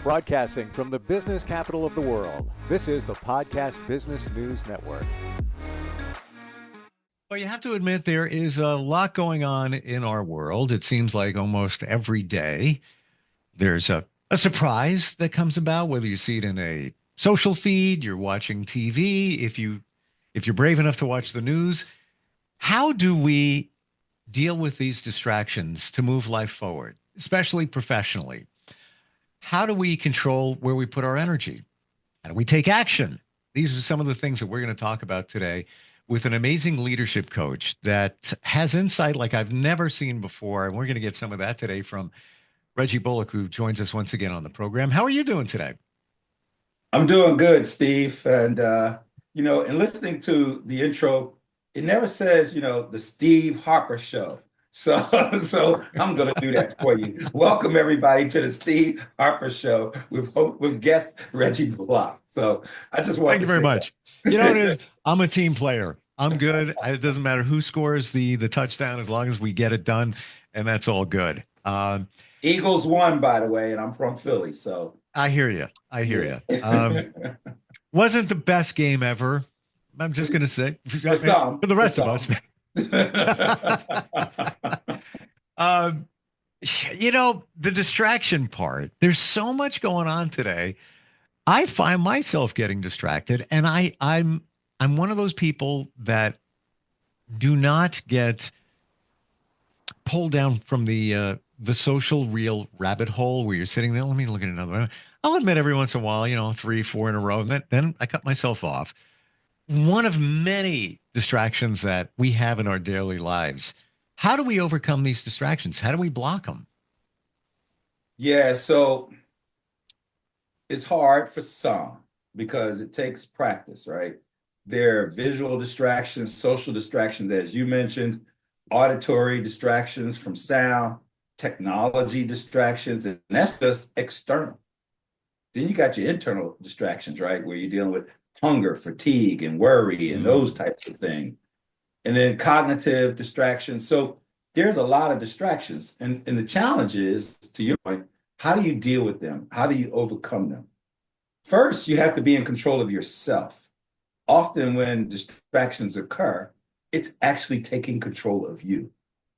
Broadcasting from the business capital of the world, this is the Podcast Business News Network. Well, you have to admit there is a lot going on in our world. It seems like almost every day there's a surprise that comes about, whether you see it in a social feed, you're watching TV, if you're brave enough to watch the news. How do we deal with these distractions to move life forward, especially professionally? How do we control where we put our energy? How do we take action? These are some of the things that we're going to talk about today with an amazing leadership coach that has insight like I've never seen before. And we're going to get some of that today from Reggie Bullock, who joins us once again on the program. How are you doing today? I'm doing good, Steve. And, in listening to the intro, it never says, the Steve Harper Show. So I'm going to do that for you. Welcome, everybody, to the Steve Harper Show with guest Reggie Bullock. So I just want Thank you very much. You know what it is? I'm a team player. I'm good. It doesn't matter who scores the touchdown as long as we get it done, and that's all good. Eagles won, by the way, and I'm from Philly, so. I hear you. Wasn't the best game ever. I'm just going to say. For the rest of us. The distraction part, there's so much going on today. I find myself getting distracted, and I'm one of those people that do not get pulled down from the social reel rabbit hole where you're sitting there. Let me look at another one. I'll admit every once in a while, 3, 4 in a row, and then I cut myself off. One of many distractions that we have in our daily lives. How do we overcome these distractions? How do we block them? Yeah, so it's hard for some because it takes practice, right? There are visual distractions, social distractions, as you mentioned, auditory distractions from sound, technology distractions, and that's just external. Then you got your internal distractions, right? Where you're dealing with hunger, fatigue, and worry, and those types of things. And then cognitive distractions. So there's a lot of distractions. And the challenge is, to your point, how do you deal with them? How do you overcome them? First, you have to be in control of yourself. Often when distractions occur, it's actually taking control of you.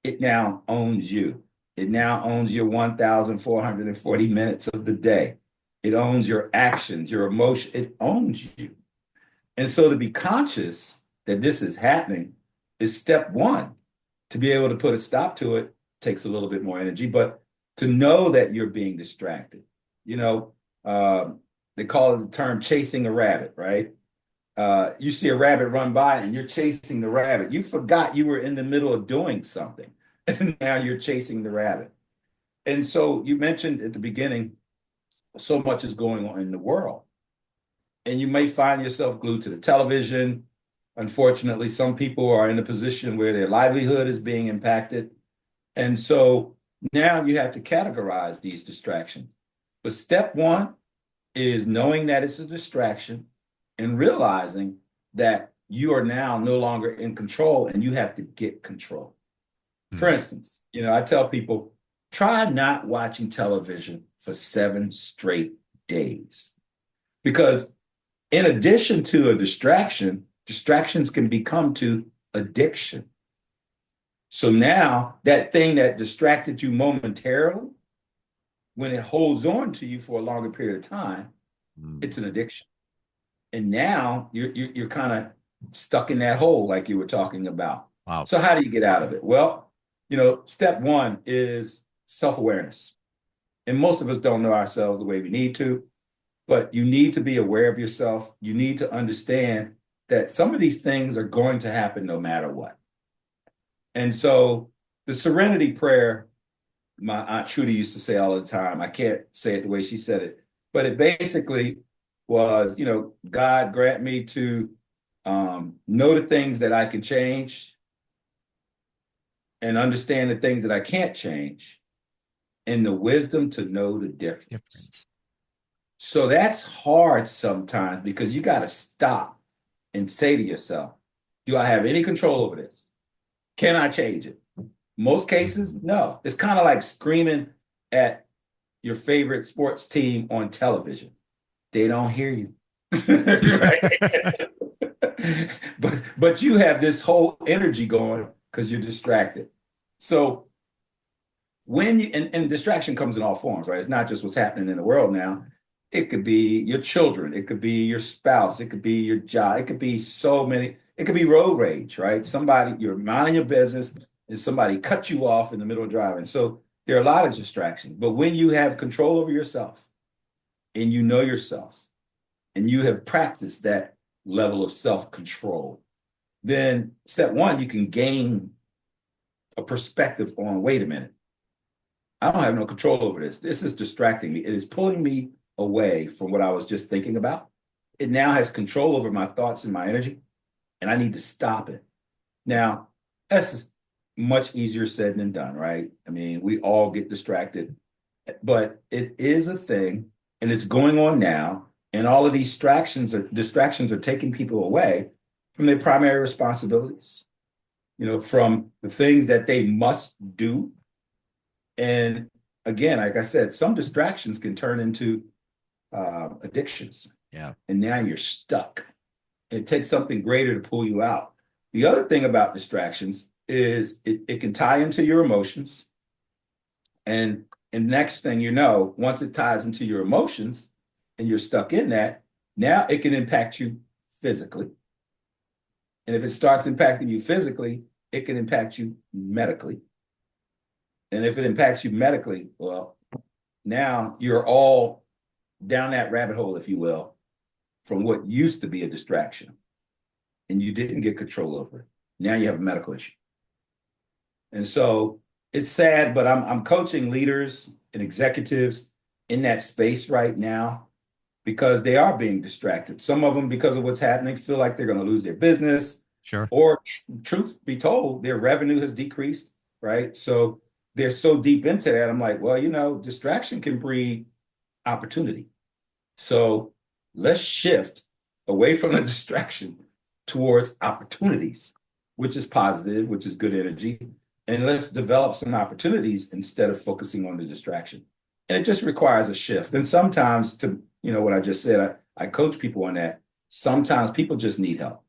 It now owns you. It now owns your 1,440 minutes of the day. It owns your actions, your emotion. It owns you. And so to be conscious that this is happening is step one. To be able to put a stop to it takes a little bit more energy, but to know that you're being distracted. They call it the term chasing a rabbit, right? You see a rabbit run by and you're chasing the rabbit. You forgot you were in the middle of doing something, and now you're chasing the rabbit. And so you mentioned at the beginning, so much is going on in the world. And you may find yourself glued to the television. Unfortunately, some people are in a position where their livelihood is being impacted. And so now you have to categorize these distractions. But step one is knowing that it's a distraction and realizing that you are now no longer in control and you have to get control. For instance, I tell people, try not watching television for 7 straight days. Because in addition to a distraction, distractions can become to addiction. So now that thing that distracted you momentarily, when it holds on to you for a longer period of time, it's an addiction. And now you're kind of stuck in that hole like you were talking about. Wow. So how do you get out of it? Well, step one is self-awareness. And most of us don't know ourselves the way we need to, but you need to be aware of yourself. You need to understand that some of these things are going to happen no matter what. And so the serenity prayer, my Aunt Trudy used to say all the time, I can't say it the way she said it, but it basically was, God grant me to know the things that I can change and understand the things that I can't change, and the wisdom to know the difference. So that's hard sometimes because you got to stop and say to yourself, do I have any control over this? Can I change it? Most cases, no. It's kind of like screaming at your favorite sports team on television. They don't hear you. Right? But you have this whole energy going because you're distracted. So when you and distraction comes in all forms, right? It's not just what's happening in the world now. It could be your children, it could be your spouse, it could be your job, it could be so many, it could be road rage, right? Somebody, you're minding your business and somebody cut you off in the middle of driving. So there are a lot of distractions. But when you have control over yourself and you know yourself and you have practiced that level of self-control, then step one, you can gain a perspective on, wait a minute, I don't have no control over this. This is distracting me. It is pulling me away from what I was just thinking about. It now has control over my thoughts and my energy, and I need to stop it. Now, that's much easier said than done, right? I mean, we all get distracted, but it is a thing, and it's going on now. And all of these distractions are taking people away from their primary responsibilities, from the things that they must do. And again, like I said, some distractions can turn into addictions. Yeah. And now you're stuck. It takes something greater to pull you out. The other thing about distractions is it can tie into your emotions. And next thing you know, once it ties into your emotions and you're stuck in that, now it can impact you physically. And if it starts impacting you physically, it can impact you medically. And if it impacts you medically, well, now you're all down that rabbit hole, if you will, from what used to be a distraction. And you didn't get control over it. Now you have a medical issue. And so it's sad, but I'm coaching leaders and executives in that space right now because they are being distracted. Some of them, because of what's happening, feel like they're going to lose their business. Sure. Or truth be told, their revenue has decreased, right? So they're so deep into that. I'm like, well, distraction can breed opportunity. So let's shift away from the distraction towards opportunities, which is positive, which is good energy. And let's develop some opportunities instead of focusing on the distraction. And it just requires a shift. And sometimes what I just said, I coach people on that. Sometimes people just need help.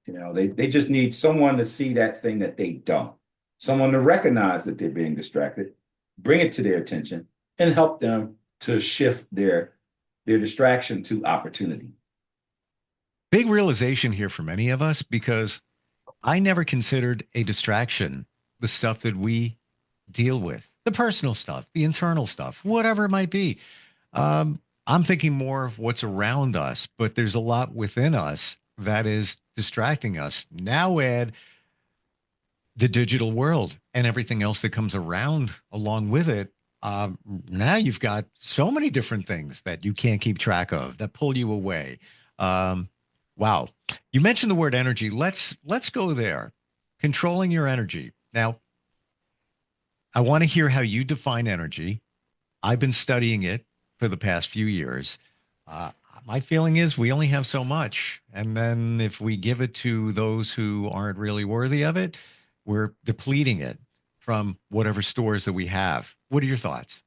They just need someone to see that thing that they don't. Someone to recognize that they're being distracted, bring it to their attention, and help them to shift their distraction to opportunity. Big realization here for many of us, because I never considered a distraction the stuff that we deal with, the personal stuff, the internal stuff, whatever it might be. I'm thinking more of what's around us, but there's a lot within us that is distracting us. Now add the digital world and everything else that comes around along with it. Now you've got so many different things that you can't keep track of that pull you away. Wow. You mentioned the word energy. Let's go there. Controlling your energy. Now, I want to hear how you define energy. I've been studying it for the past few years. My feeling is we only have so much. And then if we give it to those who aren't really worthy of it, we're depleting it from whatever stores that we have. What are your thoughts?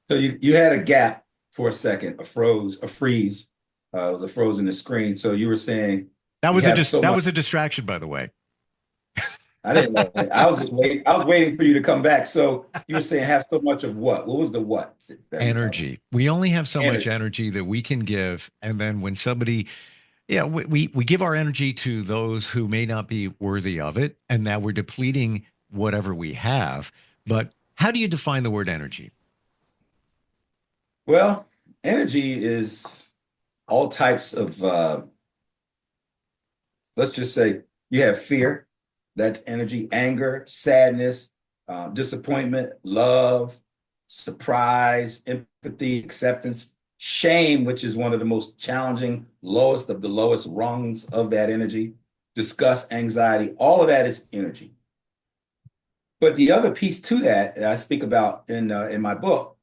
So you had a gap for a second, a freeze. It was a frozen the screen. So you were saying that was a distraction, by the way. I didn't know that. I was just waiting. I was waiting for you to come back. So you were saying have so much of what? What was the what? Energy. We only have so much energy that we can give. And then when somebody, we give our energy to those who may not be worthy of it. And now we're depleting whatever we have. But how do you define the word energy? Well, energy is all types of, let's just say you have fear. That's energy, anger, sadness, disappointment, love, surprise, empathy, acceptance, shame, which is one of the most challenging, lowest of the lowest rungs of that energy, disgust, anxiety, all of that is energy. But the other piece to that I speak about in my book,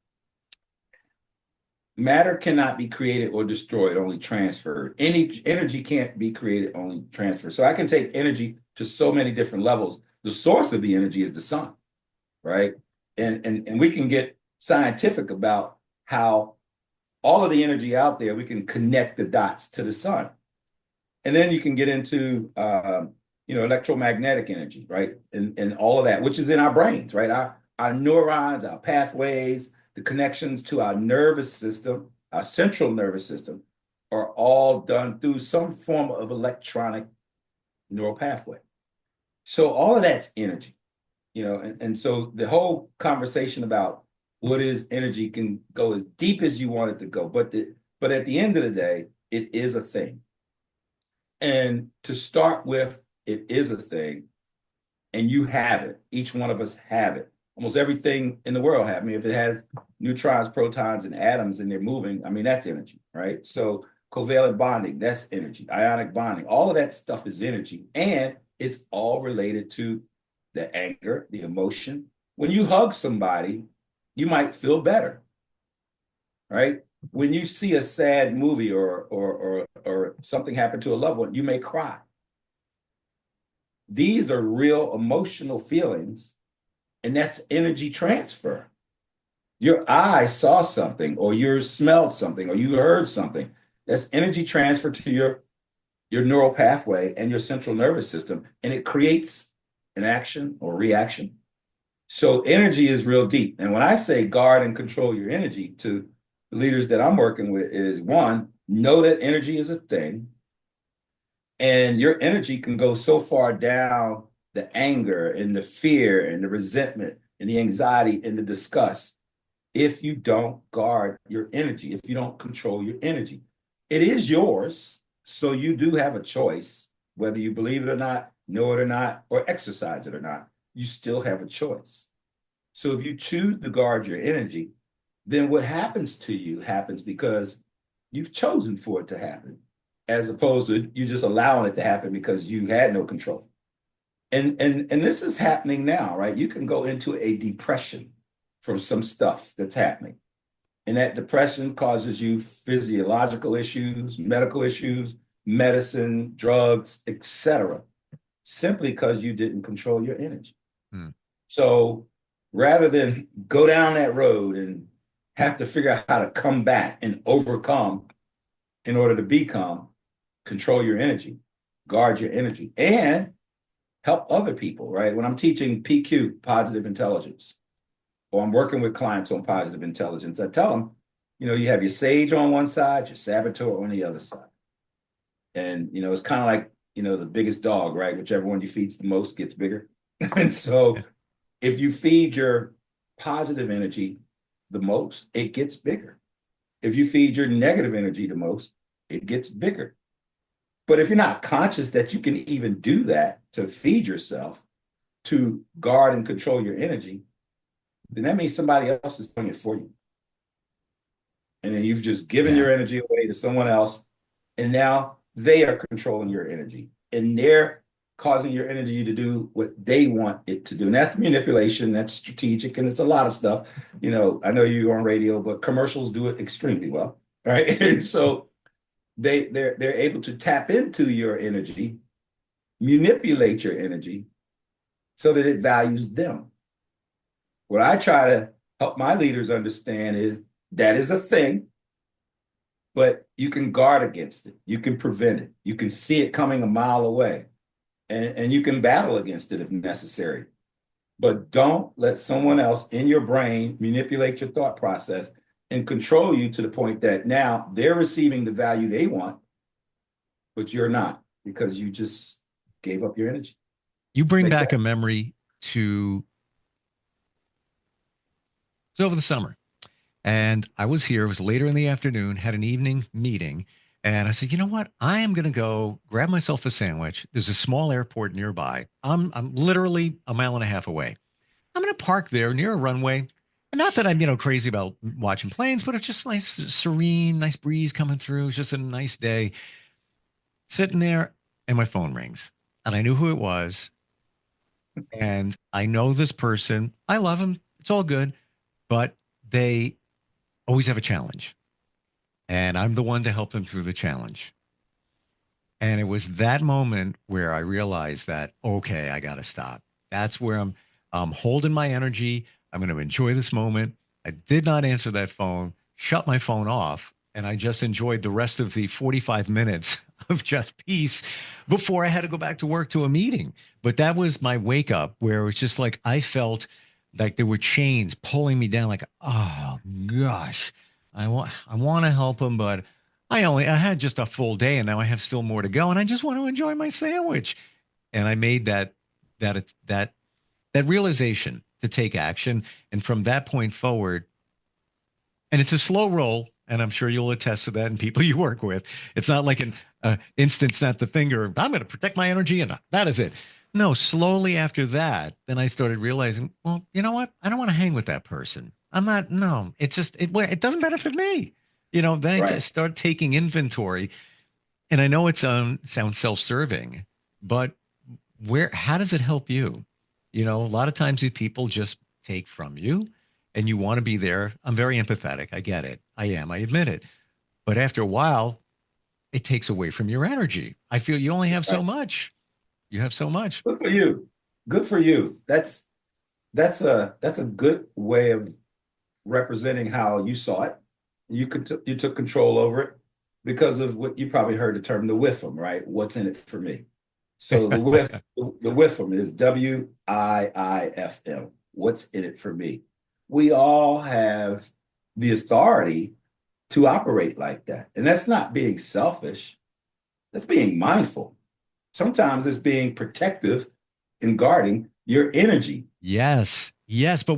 matter cannot be created or destroyed, only transferred. Any energy can't be created, only transferred. So I can take energy to so many different levels. The source of the energy is the sun, right? And we can get scientific about how all of the energy out there, we can connect the dots to the sun. And then you can get into, electromagnetic energy, right? And all of that, which is in our brains, right? Our neurons, our pathways, the connections to our nervous system, our central nervous system, are all done through some form of electronic neural pathway. So all of that's energy, and so the whole conversation about what is energy can go as deep as you want it to go. But at the end of the day, it is a thing. And to start with, it is a thing, and you have it. Each one of us have it. Almost everything in the world have. I mean, if it has neutrons, protons, and atoms, and they're moving, I mean, that's energy, right? So covalent bonding, that's energy. Ionic bonding, all of that stuff is energy, and it's all related to the anger, the emotion. When you hug somebody, you might feel better, right? When you see a sad movie or something happen to a loved one, you may cry. These are real emotional feelings, and that's energy transfer. Your eye saw something, or you smelled something, or you heard something. That's energy transfer to your neural pathway and your central nervous system, and it creates an action or reaction. So energy is real deep. And when I say guard and control your energy to the leaders that I'm working with, is one, know that energy is a thing. And your energy can go so far down the anger and the fear and the resentment and the anxiety and the disgust if you don't guard your energy, if you don't control your energy. It is yours, so you do have a choice, whether you believe it or not, know it or not, or exercise it or not, you still have a choice. So if you choose to guard your energy, then what happens to you happens because you've chosen for it to happen, as opposed to you just allowing it to happen because you had no control. And this is happening now, right? You can go into a depression from some stuff that's happening. And that depression causes you physiological issues, medical issues, medicine, drugs, etc., simply because you didn't control your energy. So rather than go down that road and have to figure out how to come back and overcome in order to become, control your energy, guard your energy, and help other people, right? When I'm teaching PQ, positive intelligence, or I'm working with clients on positive intelligence, I tell them, you have your sage on one side, your saboteur on the other side. And, it's kind of like, the biggest dog, right? Whichever one you feed the most gets bigger. And so if you feed your positive energy the most, it gets bigger. If you feed your negative energy the most, it gets bigger. But if you're not conscious that you can even do that to feed yourself, to guard and control your energy, then that means somebody else is doing it for you. And then you've just given your energy away to someone else, and now they are controlling your energy, and they're causing your energy to do what they want it to do. And that's manipulation, that's strategic, and it's a lot of stuff. I know you're on radio, but commercials do it extremely well, right? And so they're able to tap into your energy, manipulate your energy so that it values them. What I try to help my leaders understand is that is a thing, but you can guard against it. You can prevent it. You can see it coming a mile away, and you can battle against it if necessary. But don't let someone else in your brain manipulate your thought process and control you to the point that now they're receiving the value they want, but you're not, because you just gave up your energy. You bring back a memory to over the summer. And I was here, it was later in the afternoon, had an evening meeting. And I said, you know what? I am going to go grab myself a sandwich. There's a small airport nearby. I'm literally a mile and a half away. I'm going to park there near a runway. And not that I'm, crazy about watching planes, but it's just nice, serene, nice breeze coming through. It's just a nice day. Sitting there, and my phone rings. And I knew who it was. And I know this person. I love him. It's all good. But they always have a challenge. And I'm the one to help them through the challenge. And it was that moment where I realized that, okay, I got to stop. That's where I'm holding my energy. I'm going to enjoy this moment. I did not answer that phone, shut my phone off, and I just enjoyed the rest of the 45 minutes of just peace before I had to go back to work to a meeting. But that was my wake up where it was just like I felt like there were chains pulling me down, like, oh gosh, I want to help him, but I had just a full day and now I have still more to go. And I just want to enjoy my sandwich. And I made that that realization to take action. And from that point forward, and it's a slow roll, and I'm sure you'll attest to that, and people you work with. It's not like an instant snap the finger. I'm going to protect my energy, and that is it. No, slowly after that, then I started realizing, well, you know what? I don't want to hang with that person. I'm not. No, it doesn't benefit me. Then I Right. just start taking inventory, and I know it's sounds self-serving, but how does it help you? A lot of times these people just take from you and you want to be there. I'm very empathetic. I get it. I am. I admit it. But after a while, it takes away from your energy. I feel you only have so Right. much. You have so much. Good for you. Good for you. That's a good way of representing how you saw it. You took control over it because of what you probably heard the term the WIIFM, right? What's in it for me? So the WIIFM is WIIFM. What's in it for me? We all have the authority to operate like that. And that's not being selfish. That's being mindful. Sometimes it's being protective and guarding your energy. Yes. Yes. But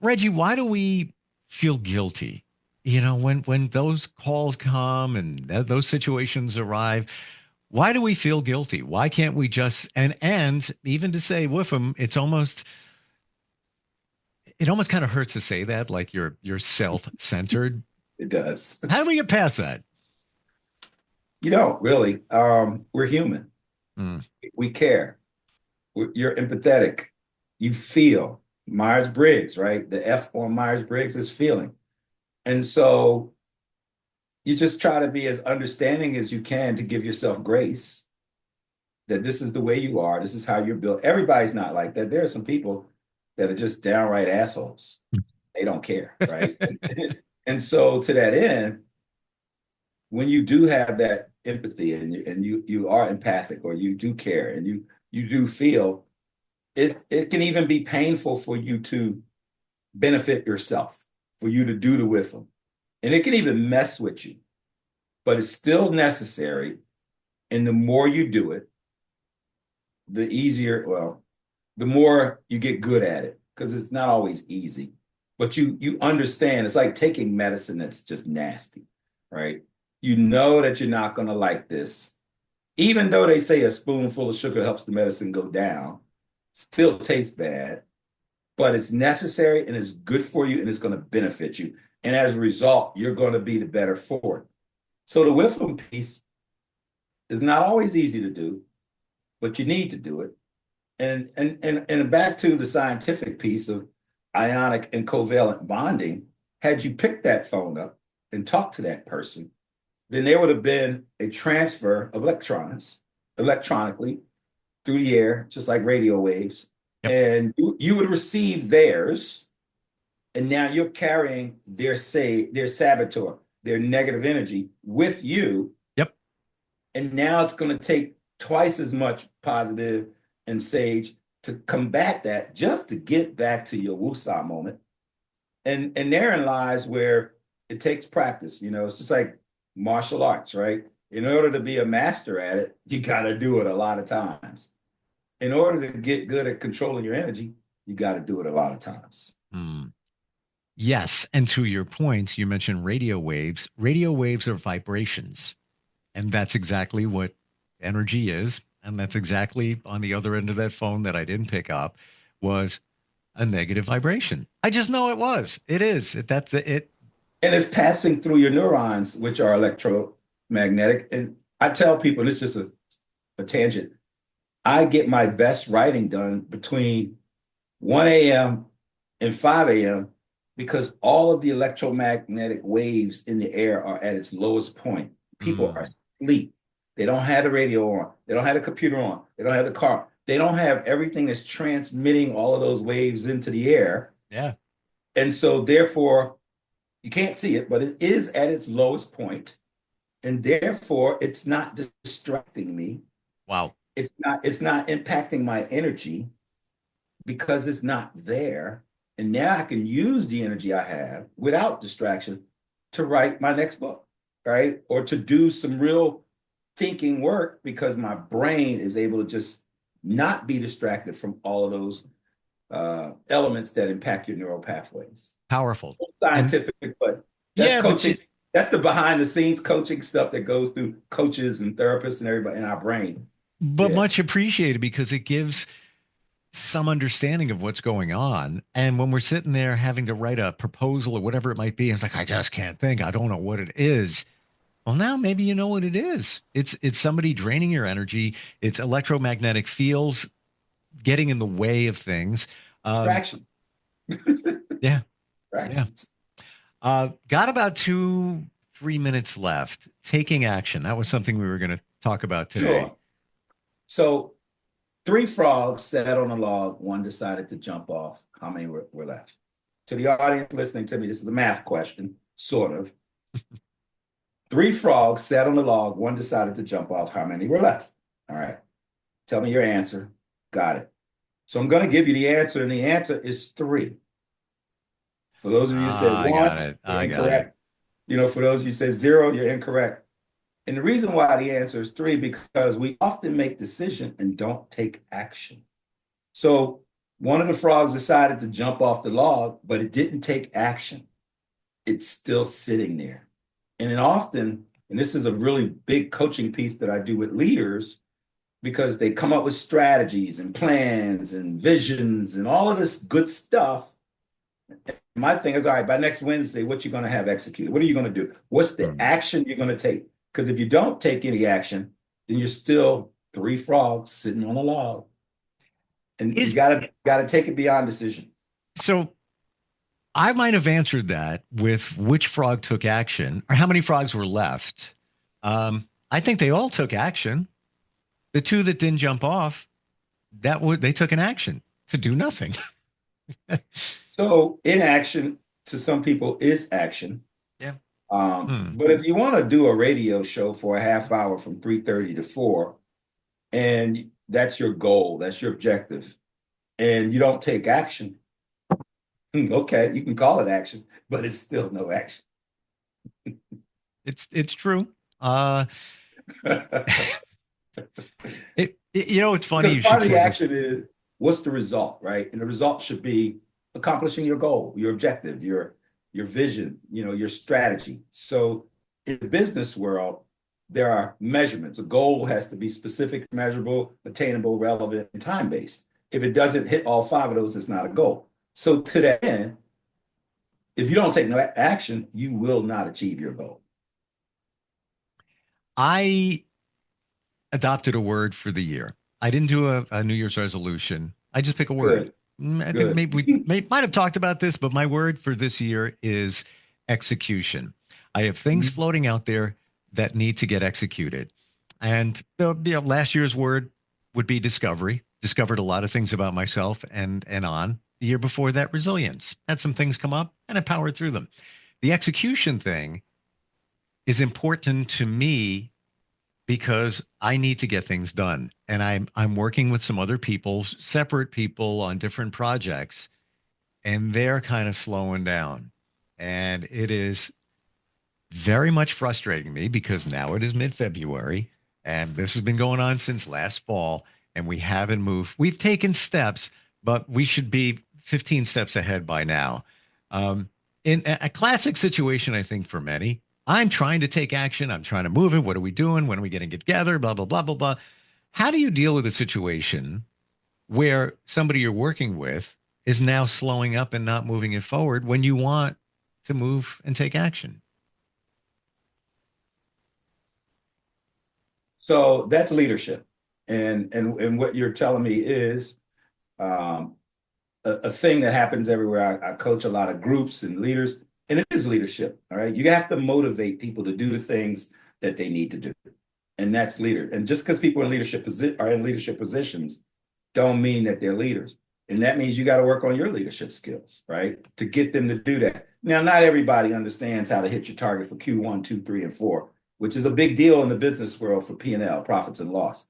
Reggie, why do we feel guilty? When those calls come and those situations arrive, why do we feel guilty? Why can't we just and even to say with them, it almost kind of hurts to say that, like you're self-centered. It does. How do we get past that? You don't really. We're human. Mm. We care. You're empathetic. You feel. Myers-Briggs, right? The F on Myers-Briggs is feeling. And so you just try to be as understanding as you can to give yourself grace that this is the way you are. This is how you're built. Everybody's not like that. There are some people that are just downright assholes. They don't care, right? And so to that end, when you do have that empathy and you are empathic or you do care and you do feel, it can even be painful for you to benefit yourself, for you to do the with them. And it can even mess with you, but it's still necessary. And the more you do it, the more you get good at it, because it's not always easy. But you understand, it's like taking medicine that's just nasty, right? You know that you're not going to like this. Even though they say a spoonful of sugar helps the medicine go down, still tastes bad, but it's necessary and it's good for you and it's going to benefit you. And as a result, you're going to be the better for it. So the WIIFM piece is not always easy to do, but you need to do it. And back to the scientific piece of ionic and covalent bonding, had you picked that phone up and talked to that person, then there would have been a transfer of electrons electronically through the air, just like radio waves. Yep. And you would receive theirs. And now you're carrying their saboteur, their negative energy with you. Yep. And now it's going to take twice as much positive and sage to combat that, just to get back to your woosah moment. And therein lies where it takes practice. It's just like martial arts, right? In order to be a master at it, you got to do it a lot of times. In order to get good at controlling your energy, you got to do it a lot of times. Mm. Yes. And to your point, you mentioned radio waves. Radio waves are vibrations. And that's exactly what energy is. And that's exactly on the other end of that phone that I didn't pick up was a negative vibration. I just know it was. It is. That's it. And it's passing through your neurons, which are electromagnetic. And I tell people, and it's just a tangent, I get my best writing done between 1 a.m. and 5 a.m. because all of the electromagnetic waves in the air are at its lowest point. People are asleep. They don't have the radio on. They don't have the computer on. They don't have the car. They don't have everything that's transmitting all of those waves into the air. Yeah. And so therefore, you can't see it, but it is at its lowest point, and therefore it's not distracting me. Wow. It's not impacting my energy because it's not there. And now I can use the energy I have without distraction to write my next book, right? Or to do some real thinking work because my brain is able to just not be distracted from all of those elements that impact your neural pathways. Powerful. And Scientific, but that's yeah, but coaching. That's the behind the scenes coaching stuff that goes through coaches and therapists and everybody in our brain. Yeah. much appreciated because it gives some understanding of what's going on. And when we're sitting there having to write a proposal or whatever it might be, it's like, I just can't think. I don't know what it is. Well, now maybe you know what it is. It's somebody draining your energy. It's electromagnetic fields getting in the way of things. Distractions. Yeah. Yeah. Distractions. Got about 3 minutes left. Taking action. That was something we were going to talk about today. Sure. So 3 frogs sat on a log. One decided to jump off. How many were left? To the audience listening to me, this is a math question, sort of. 3 frogs sat on a log. One decided to jump off. How many were left? All right. Tell me your answer. Got it. So I'm going to give you the answer, and the answer is 3. For those of you who said I 1, got it. you're I got it. incorrect. For those of you who said 0, you're incorrect. And the reason why the answer is 3, because we often make decisions and don't take action. So one of the frogs decided to jump off the log, but it didn't take action. It's still sitting there. And then often, and this is a really big coaching piece that I do with leaders, because they come up with strategies and plans and visions and all of this good stuff. My thing is, all right, by next Wednesday, what you going to have executed? What are you going to do? What's the action you're going to take? Because if you don't take any action, then you're still 3 frogs sitting on a log. And you gotta take it beyond decision. So I might have answered that with which frog took action or how many frogs were left. I think they all took action. The 2 that didn't jump off, they took an action to do nothing. So inaction to some people is action. Yeah. But if you want to do a radio show for a half hour from 3:30 to 4, and that's your goal, that's your objective, and you don't take action, okay, you can call it action, but it's still no action. It's true. It's funny you part should of the say action is what's the result, right? And the result should be accomplishing your goal, your objective, your vision, your strategy. So in the business world, there are measurements. A goal has to be specific, measurable, attainable, relevant, and time-based. If it doesn't hit all 5 of those, it's not a goal. So to that end, if you don't take no action, you will not achieve your goal. I adopted a word for the year. I didn't do a New Year's resolution. I just pick a word. I think maybe we might have talked about this, but my word for this year is execution. I have things floating out there that need to get executed. And last year's word would be discovery. Discovered a lot of things about myself and on. The year before that, resilience. Had some things come up and I powered through them. The execution thing is important to me because I need to get things done. And I'm working with some other people, separate people on different projects, and they're kind of slowing down. And it is very much frustrating me because now it is mid-February and this has been going on since last fall and we haven't moved. We've taken steps, but we should be 15 steps ahead by now. In a classic situation, I think for many, I'm trying to take action. I'm trying to move it. What are we doing? When are we going to get together? Blah, blah, blah, blah, blah. How do you deal with a situation where somebody you're working with is now slowing up and not moving it forward when you want to move and take action? So that's leadership. And what you're telling me is a thing that happens everywhere. I coach a lot of groups and leaders, and it is leadership. All right. You have to motivate people to do the things that they need to do. And that's leader. And just because people are in leadership positions don't mean that they're leaders. And that means you got to work on your leadership skills, right? To get them to do that. Now, not everybody understands how to hit your target for Q1, 2, 3, and 4, which is a big deal in the business world for P&L, profits and loss,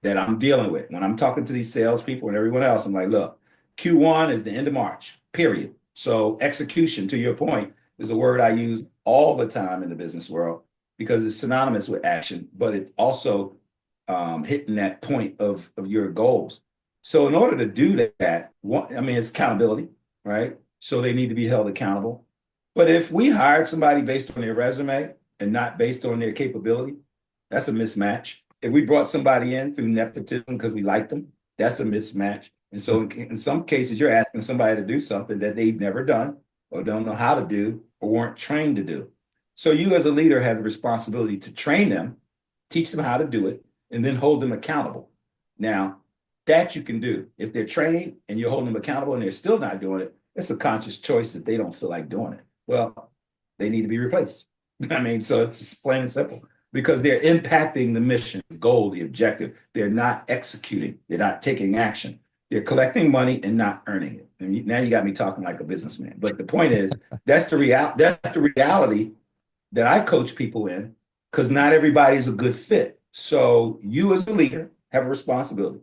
that I'm dealing with. When I'm talking to these salespeople and everyone else, I'm like, look, Q1 is the end of March, period. So execution, to your point, is a word I use all the time in the business world because it's synonymous with action, but it's also hitting that point of your goals. So in order to do that, it's accountability, right? So they need to be held accountable. But if we hired somebody based on their resume and not based on their capability, that's a mismatch. If we brought somebody in through nepotism because we liked them, that's a mismatch. And so in some cases, you're asking somebody to do something that they've never done or don't know how to do or weren't trained to do. So you as a leader have the responsibility to train them, teach them how to do it, and then hold them accountable. Now, that you can do. If they're trained and you're holding them accountable and they're still not doing it, it's a conscious choice that they don't feel like doing it. Well, they need to be replaced. So it's just plain and simple because they're impacting the mission, the goal, the objective. They're not executing. They're not taking action. They're collecting money and not earning it. And now you got me talking like a businessman. But the point is, that's the reality that I coach people in because not everybody's a good fit. So you as a leader have a responsibility.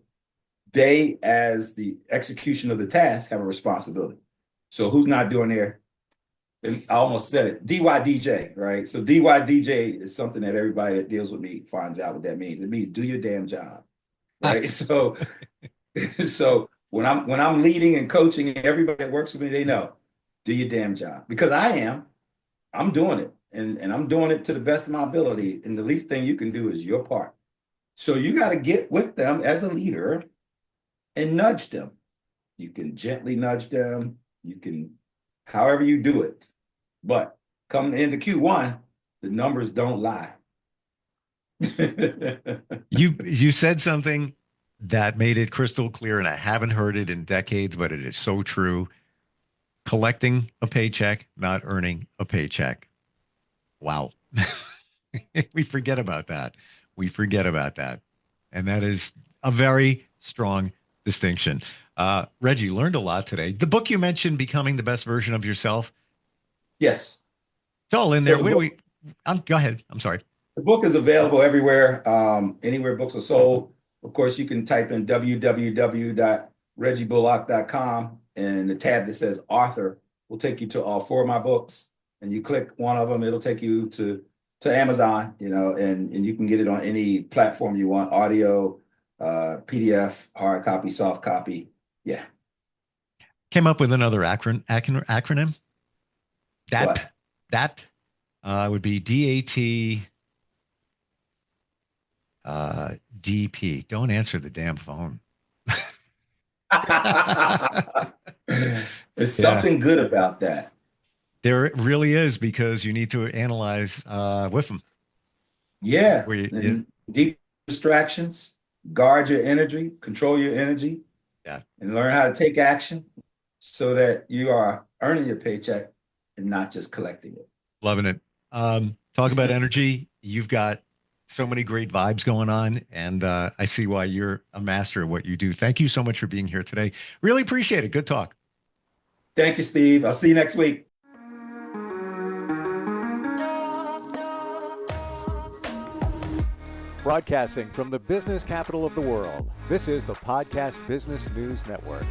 They, as the execution of the task, have a responsibility. So who's not doing their, I almost said it, DYDJ, right? So DYDJ is something that everybody that deals with me finds out what that means. It means do your damn job, right? So when I'm leading and coaching and everybody that works with me, they know, do your damn job. Because I'm doing it. And I'm doing it to the best of my ability. And the least thing you can do is your part. So you got to get with them as a leader and nudge them. You can gently nudge them. You can, however you do it. But come into Q1, the numbers don't lie. You said something that made it crystal clear, and I haven't heard it in decades, but it is so true. Collecting a paycheck, not earning a paycheck. Wow. We forget about that. And that is a very strong distinction. Reggie, learned a lot today. The book you mentioned, Becoming the Best Version of Yourself. Yes. It's all in there. Where do we? Go ahead. I'm sorry. The book is available everywhere, anywhere books are sold. Of course, you can type in www.reggiebullock.com and the tab that says author will take you to all 4 of my books. And you click one of them, it'll take you to Amazon, and you can get it on any platform you want, audio, PDF, hard copy, soft copy. Yeah. Came up with another acronym. That would be DAT DP. Don't answer the damn phone. There's something good about that. There really is, because you need to analyze WIIFM. Yeah. Deep distractions, guard your energy, control your energy, and learn how to take action so that you are earning your paycheck and not just collecting it. Loving it. Talk about energy. You've got so many great vibes going on, and I see why you're a master at what you do. Thank you so much for being here today. Really appreciate it. Good talk. Thank you, Steve. I'll see you next week. Broadcasting from the business capital of the world, this is the Podcast Business News Network.